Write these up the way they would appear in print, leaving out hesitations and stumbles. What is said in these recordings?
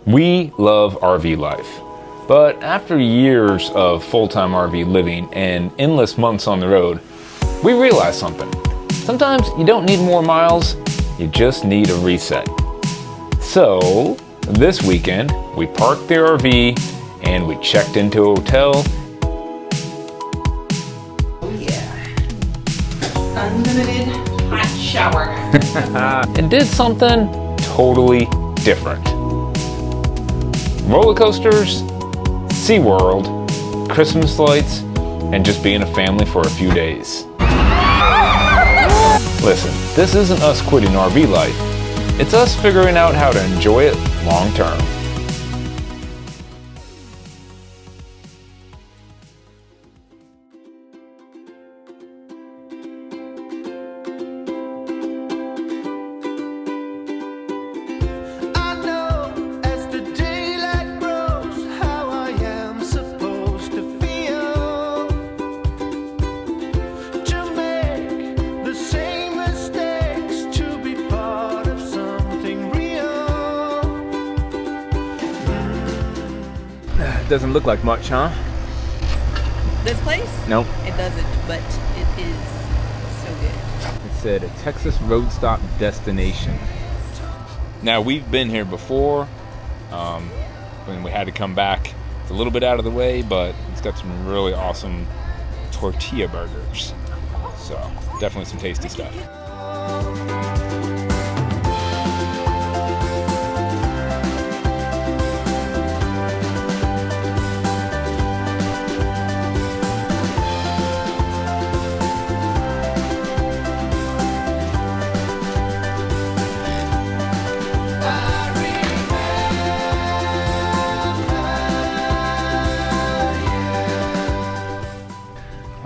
We love RV life, but after years of full-time RV living and endless months on the road, we realized something. Sometimes you don't need more miles, you just need a reset. So, this weekend, we parked the RV and we checked into a hotel. Oh yeah. Unlimited hot shower. And did something totally different. Roller coasters, SeaWorld, Christmas lights, and just being a family for a few days. Listen, this isn't us quitting RV life. It's us figuring out how to enjoy it long term. Doesn't look like much, huh? This place? Nope. It doesn't, but it is so good. It said a Texas road stop destination. Now we've been here before when we had to come back. It's a little bit out of the way, but it's got some really awesome tortilla burgers. So definitely some tasty stuff.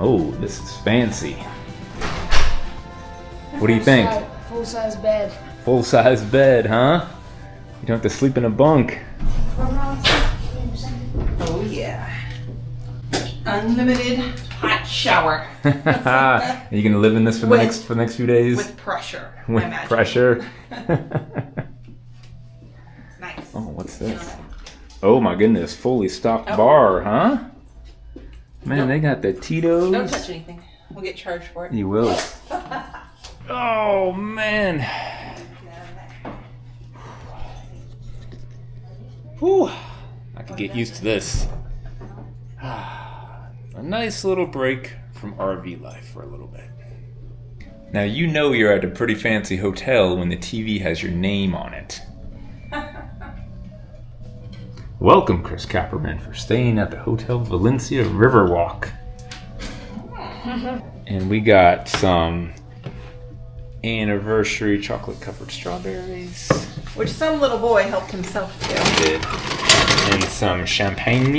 Oh, this is fancy. What do you think? Full-size bed. Full-size bed, huh? You don't have to sleep in a bunk. Oh yeah. Unlimited hot shower. Are you gonna live in this for the next few days? With pressure. With I imagine. pressure. Nice. Oh, what's this? Oh my goodness, fully stocked bar, huh? Man, they got the Tito's. Don't touch anything. We'll get charged for it. You will. Oh man. Whew. I could get used to this. A nice little break from RV life for a little bit. Now you know you're at a pretty fancy hotel when the TV has your name on it. Welcome, Chris Kapperman, for staying at the Hotel Valencia Riverwalk. And we got some anniversary chocolate-covered strawberries. Which some little boy helped himself to. Did. And some champagne.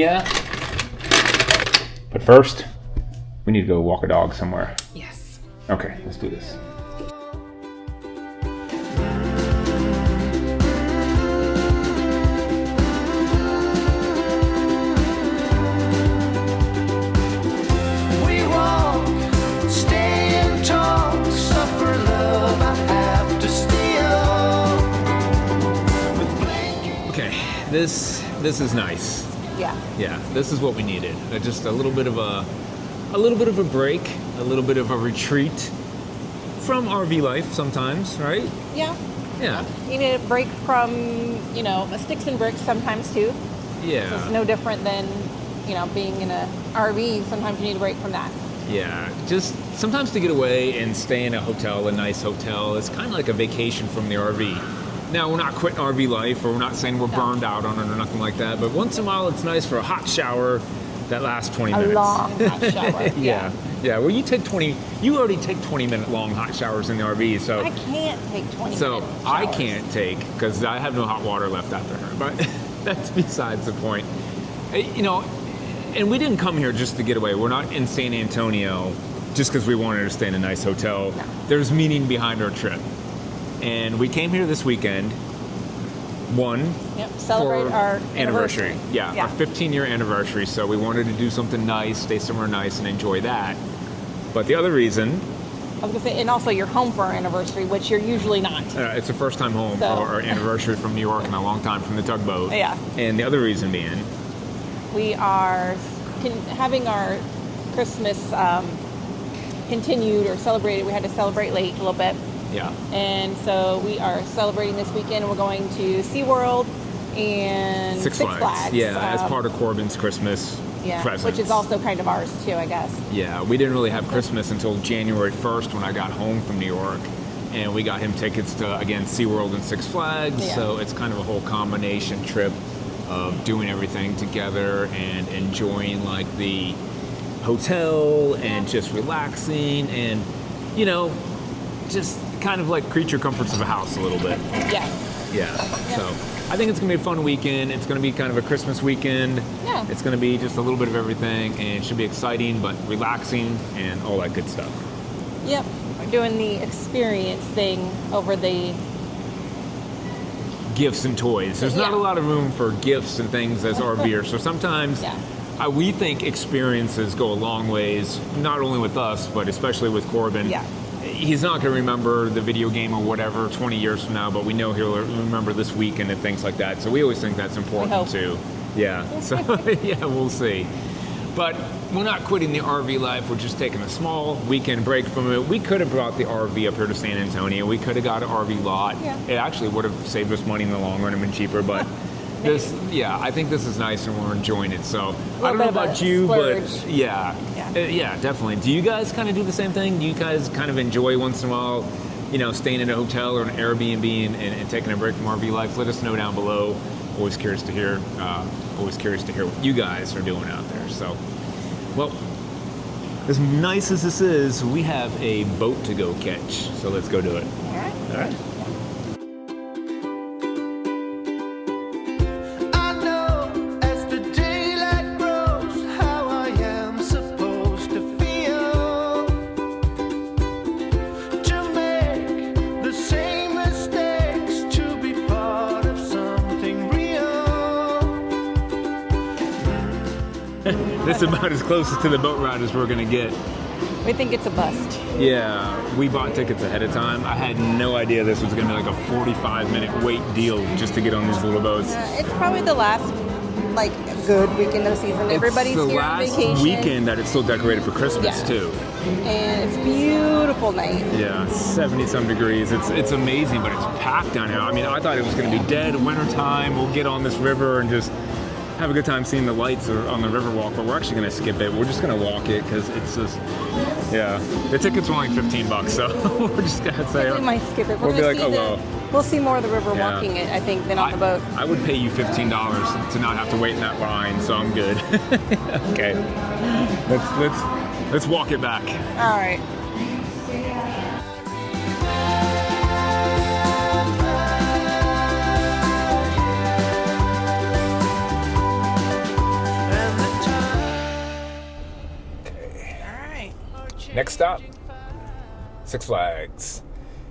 But first, we need to go walk a dog somewhere. Yes. Okay, let's do this. This is nice. Yeah. Yeah, this is what we needed. Just a little bit of a break, a little bit of a retreat from RV life sometimes, right? Yeah. Yeah. You need a break from, the sticks and bricks sometimes too. Yeah. It's no different than, being in a RV. Sometimes you need a break from that. Yeah, just sometimes to get away and stay in a hotel, a nice hotel. It's kind of like a vacation from the RV. Now, we're not quitting RV life, or we're not saying we're burned out on it or nothing like that, but once in a while it's nice for a hot shower that lasts 20 minutes. A long hot shower. Yeah. Well, you already take 20-minute long hot showers in the RV, so. I can't take 20 So, minute I showers. can't take, because I have no hot water left after her, but that's besides the point. And we didn't come here just to get away. We're not in San Antonio just because we wanted to stay in a nice hotel. No. There's meaning behind our trip. And we came here this weekend, Celebrate for our anniversary. Yeah. Our 15-year anniversary. So we wanted to do something nice, stay somewhere nice, and enjoy that. But the other reason I was gonna say, and also you're home for our anniversary, which you're usually not. It's the first time home So- for our anniversary from New York in a long time from the tugboat. Yeah. And the other reason being, We are having our Christmas continued or celebrated. We had to celebrate late a little bit. yeah. And so we are celebrating this weekend. We're going to SeaWorld and Six Flags. Yeah, as part of Corbin's Christmas presents. which is also kind of ours too, I guess. Yeah, we didn't really have Christmas until January 1st when I got home from New York. And we got him tickets to, again, SeaWorld and Six Flags. Yeah. So it's kind of a whole combination trip of doing everything together and enjoying like the hotel and just relaxing and, you know, just kind of like creature comforts of a house a little bit. Yeah. Yeah. So I think it's going to be a fun weekend. It's going to be kind of a Christmas weekend. Yeah. It's going to be just a little bit of everything, and it should be exciting but relaxing and all that good stuff. Yep. We're doing the experience thing over the Gifts and toys. There's not a Yeah. lot of room for gifts and things as RVers. So sometimes Yeah. we think experiences go a long ways, not only with us, but especially with Corbin. Yeah. He's not going to remember the video game or whatever 20 years from now, but we know he'll remember this weekend and things like that. So we always think that's important hope. too. Yeah. So yeah, we'll see. But we're not quitting the RV life. We're just taking a small weekend break from it. We could have brought the RV up here to San Antonio. We could have got an RV lot. Yeah. It actually would have saved us money in the long run and been cheaper. But I think this is nice and we're enjoying it. So I don't know bit of a about you, but splurge. yeah, Yeah. definitely. Do you guys kind of do the same thing? Do you guys kind of enjoy once in a while, you know, staying in a hotel or an Airbnb and taking a break from RV life? Let us know down below. Always curious to hear. Always curious to hear what you guys are doing out there. So, well, as nice as this is, we have a boat to go catch. So let's go do it. All right. All right. I know as the daylight grows how I am supposed to feel, to make the same mistakes, to be part of something real. This is about as close to the boat ride as we're gonna get. We think it's a bust. Yeah, we bought tickets ahead of time. I had no idea this was gonna be like a 45-minute wait deal just to get on these little boats. It's probably the last, like, good weekend of the season. Everybody's it's the here on last vacation. weekend that it's still decorated for Christmas Yeah. too. And it's a beautiful night. Yeah, 70-some degrees. It's amazing, but it's packed down here. I mean, I thought it was gonna be dead wintertime. We'll get on this river and just have a good time seeing the lights on the river walk, but we're actually gonna skip it. We're just gonna walk it because it's just, yeah. The tickets were only $15, so we're just gonna say. We might skip it. We'll be gonna like, see oh well. We'll see more of the river Yeah. walking it, I think, than on the boat. I would pay you $15 to not have to wait in that line, so I'm good. Okay, let's walk it back. All right. And the All right. Next stop, Six Flags.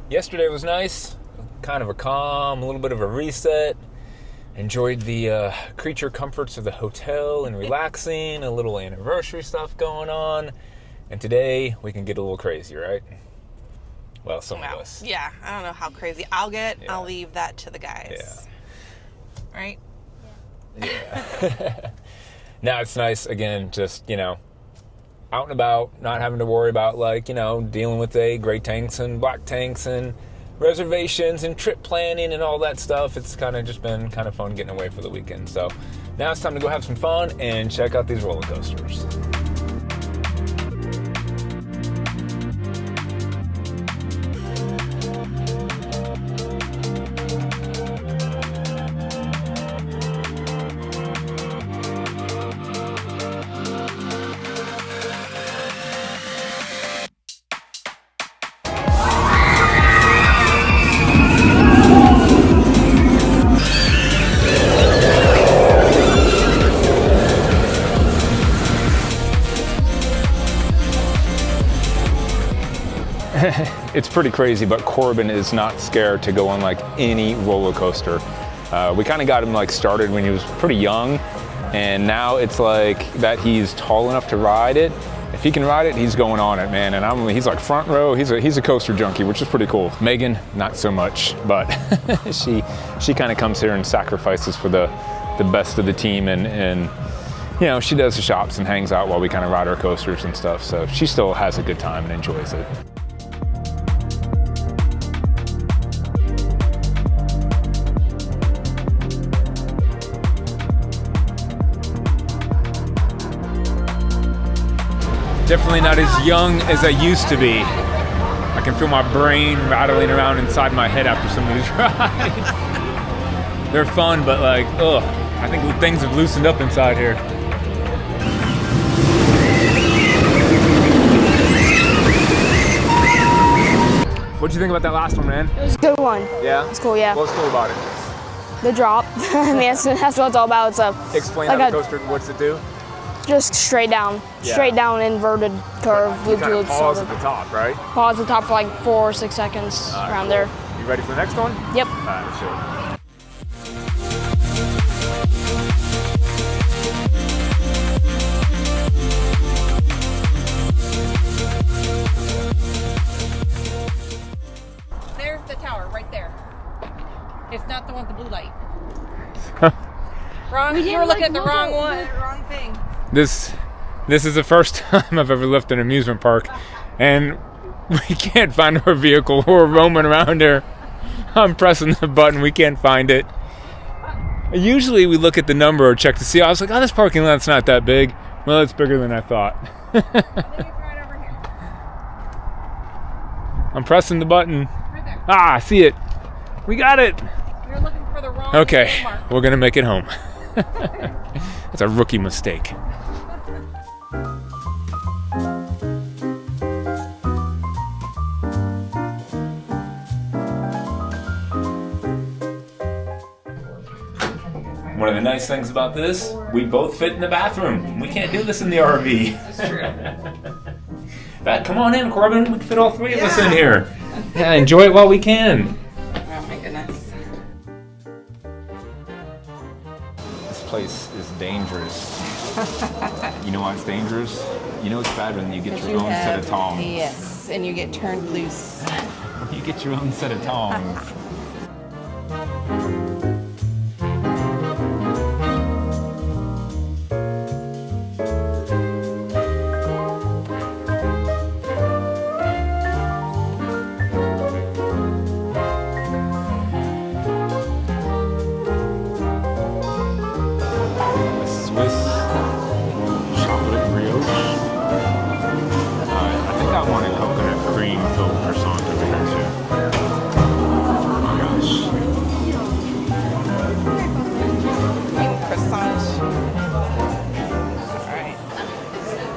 Yesterday was nice, kind of a calm, a little bit of a reset. Enjoyed the creature comforts of the hotel and relaxing, a little anniversary stuff going on. And today we can get a little crazy, right? Well, some of us. Yeah, I don't know how crazy I'll get. Yeah. I'll leave that to the guys. Yeah. Right? Yeah. Now it's nice, again, just, you know, out and about, not having to worry about, like, you know, dealing with gray tanks and black tanks and reservations and trip planning and all that stuff. It's kind of just been kind of fun getting away for the weekend. So now it's time to go have some fun and check out these roller coasters. It's pretty crazy, but Corbin is not scared to go on like any roller coaster. We kind of got him like started when he was pretty young, and now it's like that he's tall enough to ride it. if he can ride it, he's going on it, man. And he's like front row. He's a coaster junkie, which is pretty cool. Megan, not so much, but she kind of comes here and sacrifices for the best of the team, and you know, she does the shops and hangs out while we kind of ride our coasters and stuff. So she still has a good time and enjoys it. Definitely not as young as I used to be. I can feel my brain rattling around inside my head after some of these rides. They're fun, but like, ugh, I think things have loosened up inside here. What'd you think about that last one, man? It was a good one. Yeah? It's cool, yeah. What was cool about it? The drop. I mean, that's what it's all about. It's Explain like how the coaster, what's it do? just straight down. Yeah. Straight down, inverted curve. You Loop, kind of loop, pause sort at of. the top, right? Pause at the top for like 4 or 6 seconds around Cool. there. You ready for the next one? Yep. All right, sure. There's the tower right there. It's not the one with the blue light. Wrong. You were looking at the wrong one. Wrong thing. This is the first time I've ever left an amusement park, and we can't find our vehicle. We're roaming around here. I'm pressing the button. We can't find it. Usually we look at the number or check to see. I was like, oh, this parking lot's not that big. Well, it's bigger than I thought. I think it's right over here. I'm pressing the button. Right there. Ah, I see it. We got it. We were looking for the wrong Okay, landmark. we're gonna make it home. That's a rookie mistake. One of the nice things about this, we both fit in the bathroom. We can't do this in the RV. That's true. In fact, come on in, Corbin. We can fit all three of us in here. Yeah, enjoy it while we can. Oh my goodness. This place is dangerous. You know why it's dangerous? You know it's bad when you get your own set of tongs. Yes, and you get turned loose. You get your own set of tongs. Swiss chocolate brioche. I think I want a coconut cream filled croissant over here too. Oh my gosh. Croissant. All right.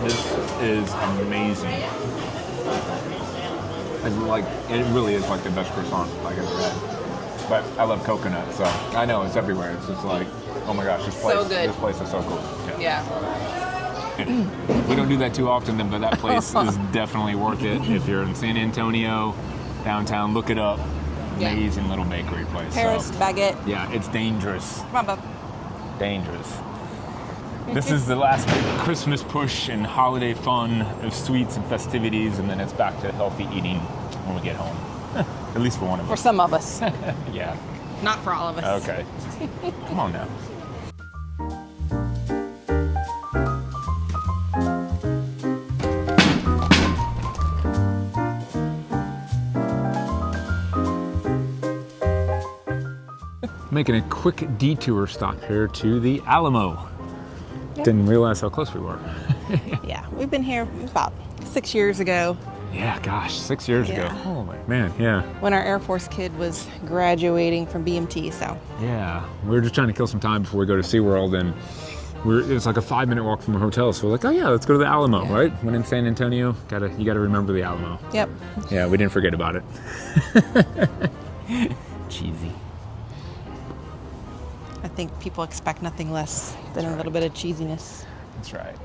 This is amazing. It really is like the best croissant I've ever had. But I love coconut, so I know it's everywhere. It's just like, oh my gosh, this place, So good. This place is so cool. Yeah. We don't do that too often, but that place is definitely worth it. If you're in San Antonio, downtown, look it up. Yeah. Amazing little bakery place. Paris So, baguette. yeah, it's dangerous. Come on, bub. Dangerous. This is the last big Christmas push and holiday fun of sweets and festivities, and then it's back to healthy eating when we get home. At least for one of For us. some of us. Yeah. Not for all of us. Okay. Come on now. Making a quick detour stop here to the Alamo. Didn't realize how close we were. Yeah, we've been here about 6 years ago Yeah, gosh, 6 years ago. Yeah. Oh my man, yeah. when our Air Force kid was graduating from BMT, so. Yeah, we were just trying to kill some time before we go to SeaWorld, and it's like a 5-minute walk from our hotel, so we're like, oh yeah, let's go to the Alamo, Yeah. right? When in San Antonio, you gotta remember the Alamo. Yep. Yeah, we didn't forget about it. Cheesy. I think people expect nothing less than a little bit of cheesiness. That's right.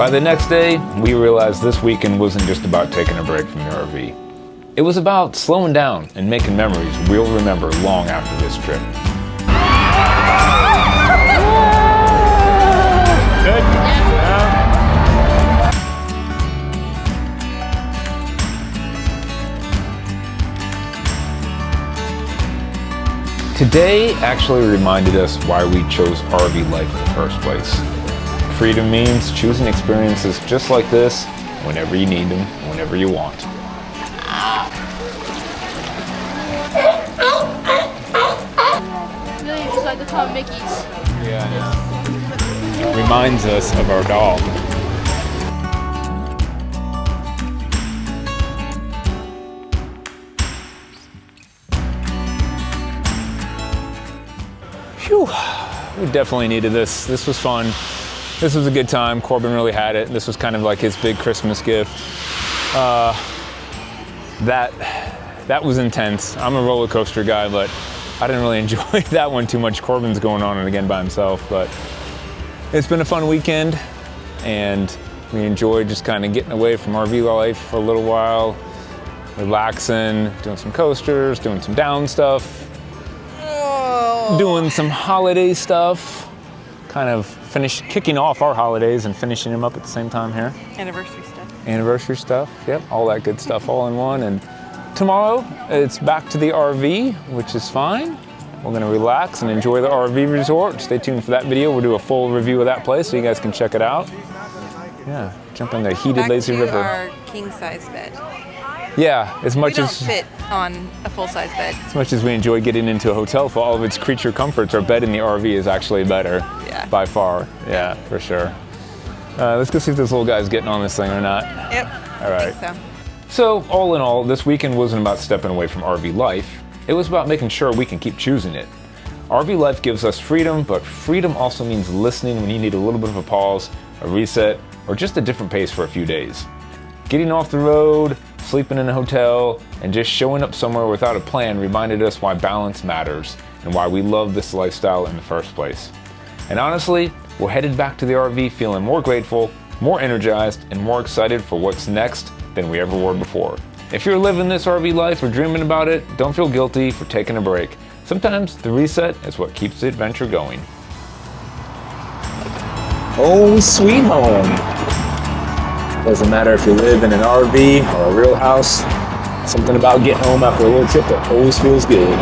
By the next day, we realized this weekend wasn't just about taking a break from the RV. It was about slowing down and making memories we'll remember long after this trip. Good? Today actually reminded us why we chose RV life in the first place. Freedom means choosing experiences just like this whenever you need them, whenever you want. Really, just like the Tom Mickeys. Yeah, I know. It reminds us of our dog. Phew, we definitely needed this. This was fun. This was a good time. Corbin really had it. This was kind of like his big Christmas gift. That was intense. I'm a roller coaster guy, but I didn't really enjoy that one too much. Corbin's going on it again by himself, but it's been a fun weekend, and we enjoyed just kind of getting away from RV life for a little while, relaxing, doing some coasters, doing some down stuff, doing some holiday stuff, kind of kicking off our holidays and finishing them up at the same time here. Anniversary stuff. Anniversary stuff, yep, all that good stuff all in one. And tomorrow it's back to the RV, which is fine. We're gonna relax and enjoy the RV resort. Stay tuned for that video. We'll do a full review of that place so you guys can check it out. Yeah, jump in the heated Back lazy to river. our king size bed. Yeah, as We much don't as fit on a full size bed. as much as we enjoy getting into a hotel for all of its creature comforts, our bed in the RV is actually better. Yeah. By far. Yeah, for sure. Let's go see if this little guy's getting on this thing or not. Yep. All right. I think so. So, all in all, this weekend wasn't about stepping away from RV life. It was about making sure we can keep choosing it. RV life gives us freedom, but freedom also means listening when you need a little bit of a pause, a reset, or just a different pace for a few days. Getting off the road, sleeping in a hotel, and just showing up somewhere without a plan reminded us why balance matters and why we love this lifestyle in the first place. And honestly, we're headed back to the RV feeling more grateful, more energized, and more excited for what's next than we ever were before. If you're living this RV life or dreaming about it, don't feel guilty for taking a break. Sometimes the reset is what keeps the adventure going. Home sweet home. Doesn't matter if you live in an RV or a real house, something about getting home after a little trip that always feels good.